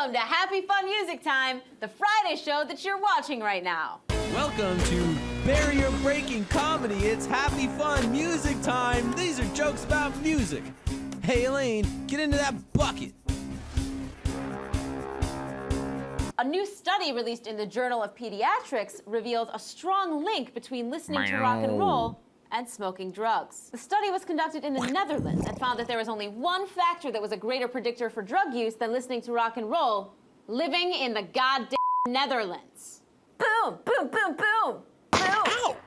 Welcome to Happy Fun Music Time, the Friday show that you're watching right now. Welcome to barrier-breaking comedy. It's Happy Fun Music Time. These are jokes about music. Hey, Elaine, get into that bucket. A new study released in the Journal of Pediatrics revealed a strong link between listening to rock and roll and smoking drugs. The study was conducted in the Netherlands and found that there was only one factor that was a greater predictor for drug use than listening to rock and roll: living in the goddamn Netherlands. Boom, boom, boom, boom, boom. Ow!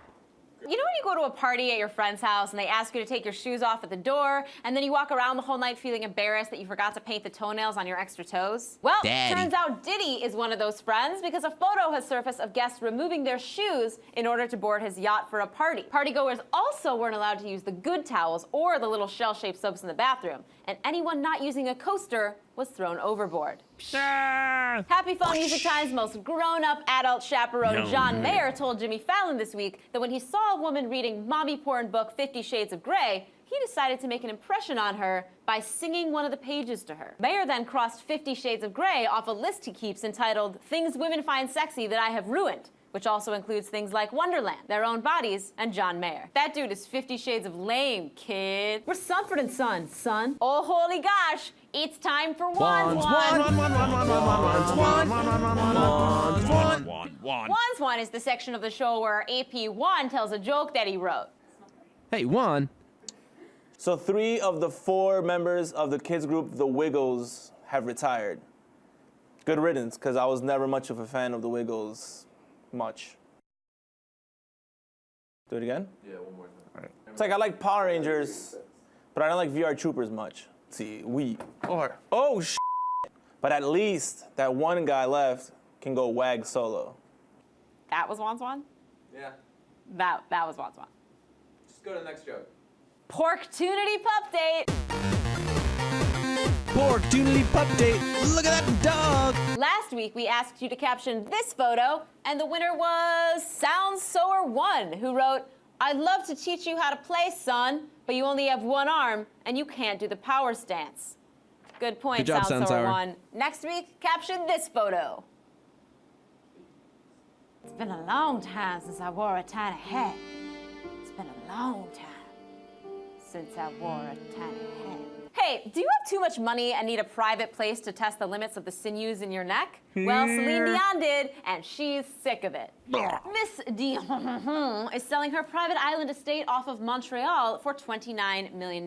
You know when you go to a party at your friend's house and they ask you to take your shoes off at the door, and then you walk around the whole night feeling embarrassed that you forgot to paint the toenails on your extra toes? Well, turns out Diddy is one of those friends because a photo has surfaced of guests removing their shoes in order to board his yacht for a party. Partygoers also weren't allowed to use the good towels or the little shell-shaped soaps in the bathroom, and anyone not using a coaster was thrown overboard. Happy Fun Music Time's most grown-up adult chaperone John Mayer told Jimmy Fallon this week that when he saw a woman reading mommy porn book 50 Shades of Grey, he decided to make an impression on her by singing one of the pages to her. Mayer then crossed 50 Shades of Grey off a list he keeps entitled Things Women Find Sexy That I Have Ruined, which also includes things like Wonderland, Their Own Bodies, and John Mayer. That dude is 50 Shades of lame, kid. We're Sanford & Son, son. Oh, holy gosh, it's time for Wands One is the section of the show where AP Juan tells a joke that he wrote. Hey, Juan. So 3 of the 4 members of the kids group, the Wiggles, have retired. Good riddance, because I was never much of a fan of the Wiggles. Much. Do it again? Yeah, one more time. All right. It's like I like Power Rangers, but I don't like VR Troopers much. Let's see, oh, but at least that one guy left can go wag solo. That was Wands One? Yeah. That was Wands One. Just go to the next joke. Porktunity Pup Date. Porktunity Pup Date. Look at that dog. Last week, we asked you to caption this photo, and the winner was Sound Sower 1, who wrote, "I'd love to teach you how to play, son, but you only have one arm, and you can't do the power stance." Good point, Good job, Sound Sower Sour. 1. Next week, caption this photo. "It's been a long time since I wore a tiny hat. It's been a long time since I wore a tiny hat." Hey, do you have too much money and need a private place to test the limits of the sinews in your neck? Well, Celine Dion did, and she's sick of it. Miss Dion is selling her private island estate off of Montreal for $29 million.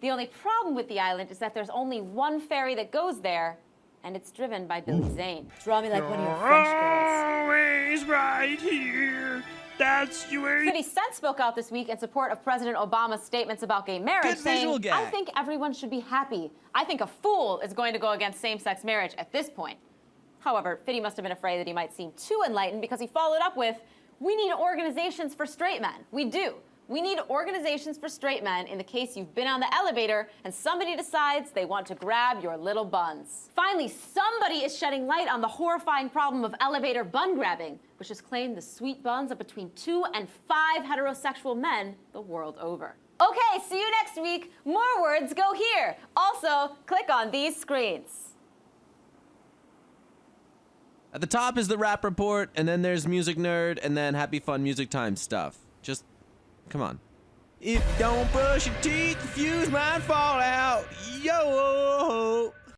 The only problem with the island is that there's only one ferry that goes there, and it's driven by Billy Zane. Draw me like one of your French girls. Always right here. That's you. 50 Cent spoke out this week in support of President Obama's statements about gay marriage, Good visual saying, gag. "I think everyone should be happy. I think a fool is going to go against same-sex marriage at this point." However, Fitty must have been afraid that he might seem too enlightened because he followed up with, "We need organizations for straight men. We do. We need organizations for straight men in the case you've been on the elevator and somebody decides they want to grab your little buns." Finally, somebody is shedding light on the horrifying problem of elevator bun grabbing, which has claimed the sweet buns of between 2 and 5 heterosexual men the world over. Okay, see you next week. More words go here. Also, click on these screens. At the top is the rap report, and then there's Music Nerd, and then Happy Fun Music Time stuff. Just, come on. If you don't brush your teeth, the fuse might fall out. Yo!